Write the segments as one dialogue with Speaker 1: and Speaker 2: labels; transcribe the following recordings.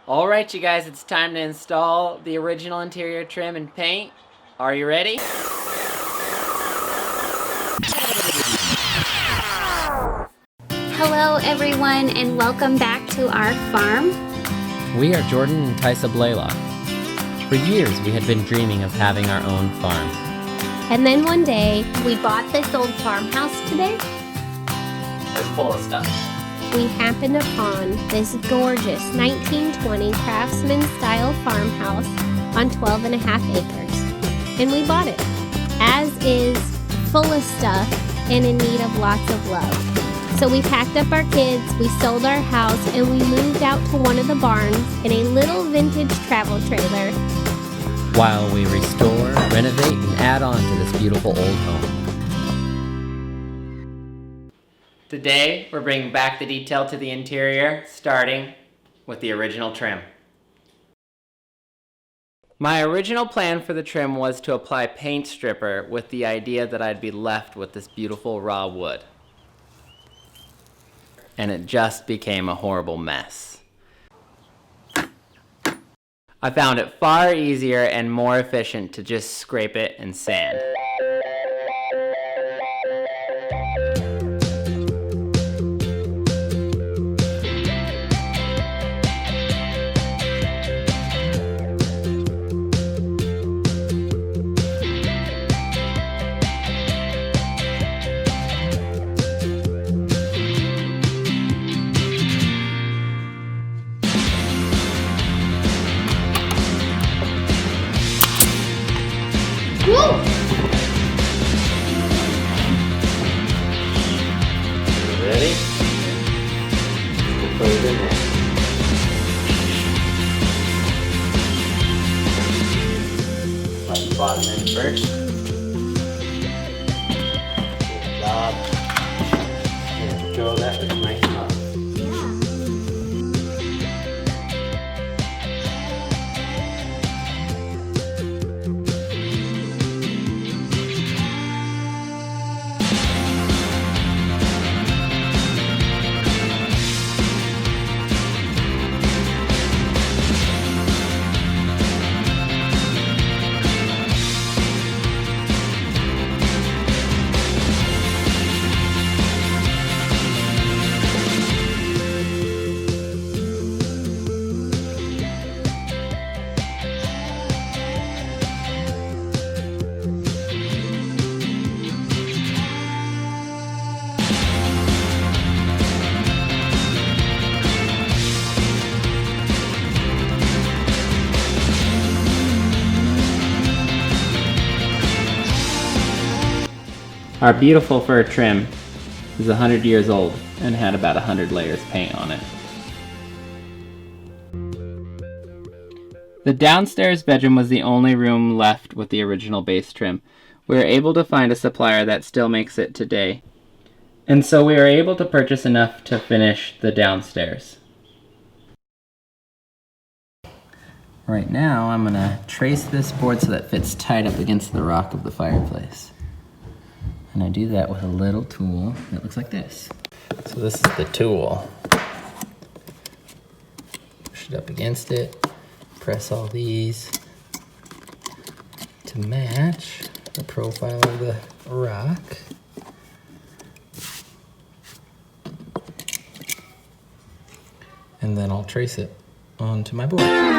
Speaker 1: Alright you guys, it's time to install the original interior trim and paint. Are you ready?
Speaker 2: Hello everyone and welcome back to our farm.
Speaker 1: We are Jordan and Tysa Blaylock. For years we had been dreaming of having our own farm.
Speaker 2: And then one day, we bought this old farmhouse today.
Speaker 1: It's full of stuff.
Speaker 2: We happened upon this gorgeous 1920 craftsman style farmhouse on 12.5 acres. And we bought it, as is, full of stuff and in need of lots of love. So we packed up our kids, we sold our house, and we moved out to one of the barns in a little vintage travel trailer.
Speaker 1: While we restore, renovate, and add on to this beautiful old home. Today, we're bringing back the detail to the interior, starting with the original trim. My original plan for the trim was to apply paint stripper with the idea that I'd be left with this beautiful raw wood. And it just became a horrible mess. I found it far easier and more efficient to just scrape it and sand. Ready? We'll put it in there. Slide the bottom in first. Good job. And control that with a nice knot. Our beautiful fir trim is 100 years old and had about 100 layers of paint on it. The downstairs bedroom was the only room left with the original base trim. We were able to find a supplier that still makes it today, and so we were able to purchase enough to finish the downstairs. Right now I'm going to trace this board so that it fits tight up against the rock of the fireplace. And I do that with a little tool that looks like this. So this is the tool. Push it up against it, press all these to match the profile of the rock. And then I'll trace it onto my board.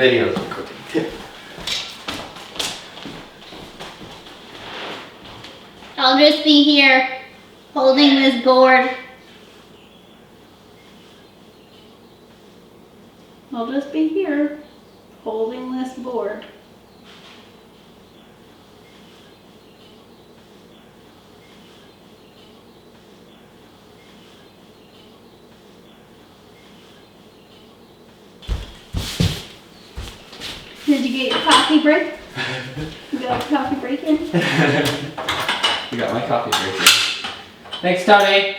Speaker 1: video's recording too.
Speaker 2: I'll just be here holding this board.
Speaker 3: I'll just be here holding this board. Did you get your coffee break? You got your coffee break in?
Speaker 1: You got my coffee break in. Thanks, Tony.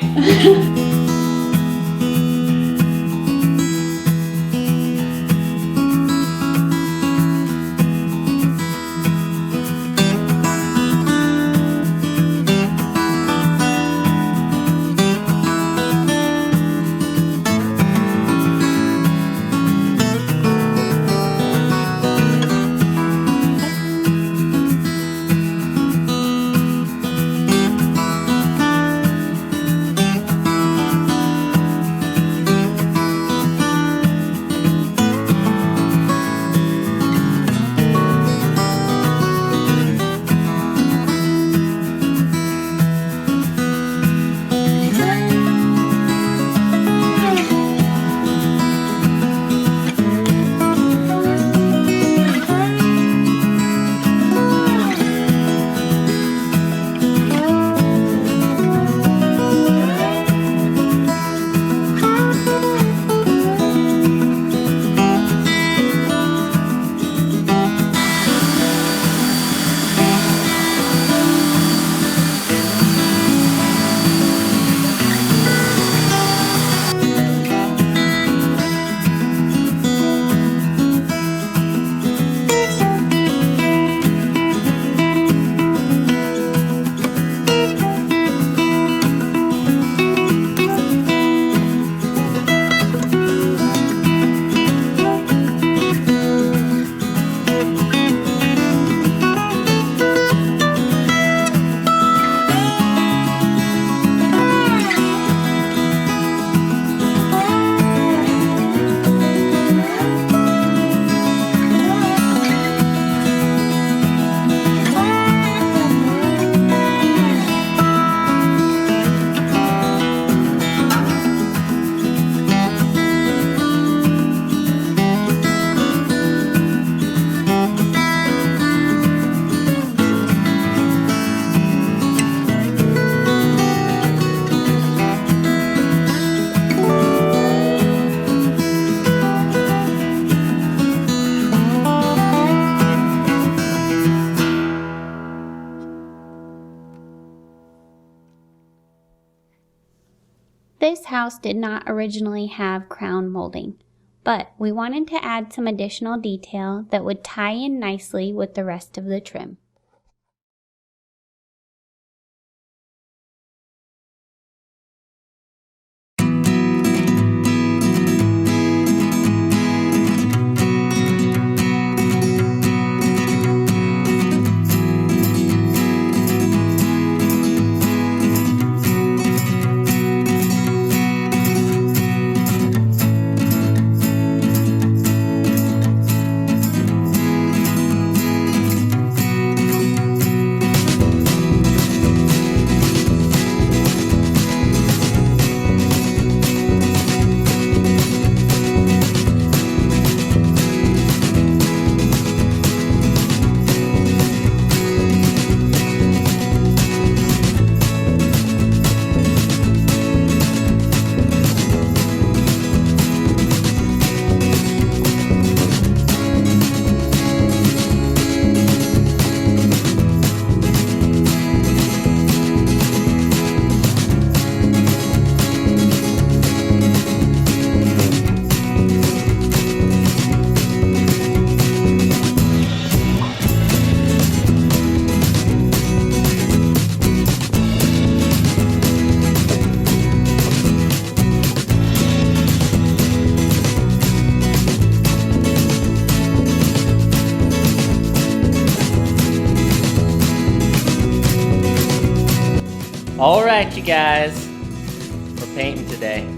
Speaker 2: This house did not originally have crown molding, but we wanted to add some additional detail that would tie in nicely with the rest of the trim.
Speaker 1: All right, you guys, we're painting today.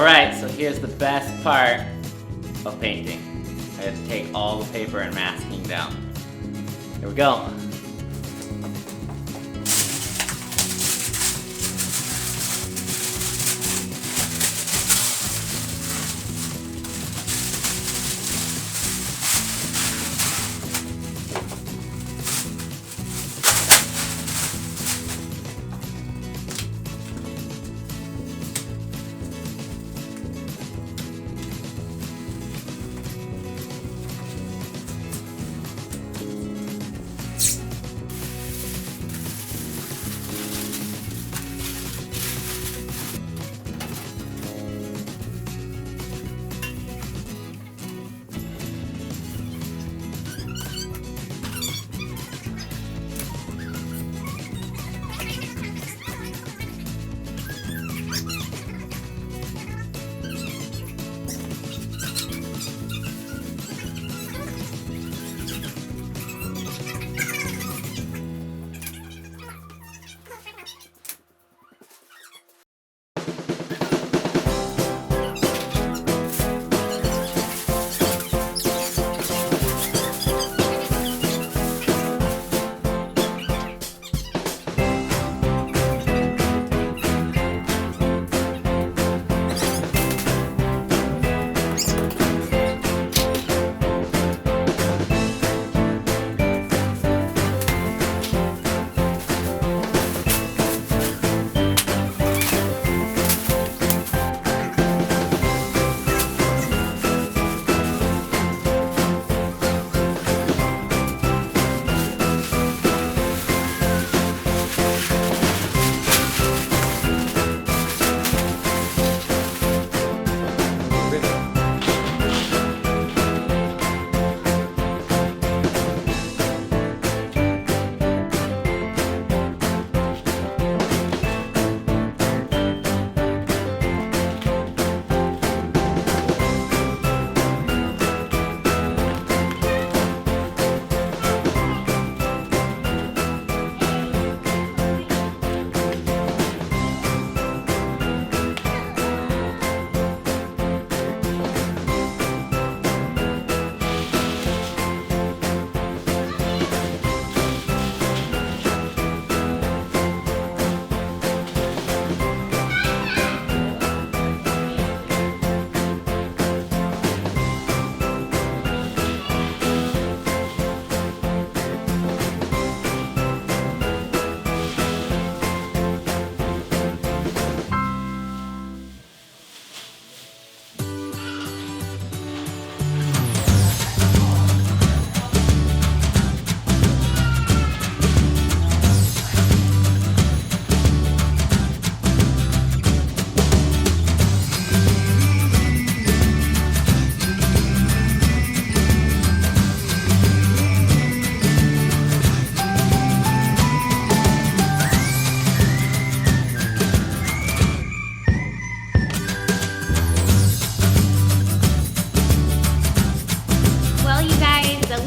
Speaker 1: Alright, so here's the best part of painting. I have to take all the paper and masking down. Here we go.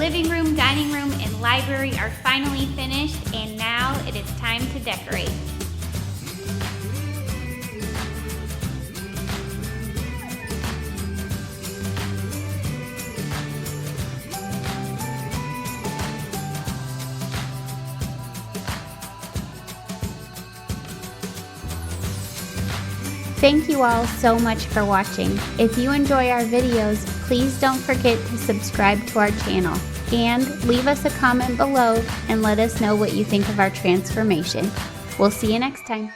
Speaker 4: living room, dining room, and library are finally finished, and now it is time to decorate. Thank you all so much for watching. If you enjoy our videos, please don't forget to subscribe to our channel and leave us a comment below and let us know what you think of our transformation. We'll see you next time.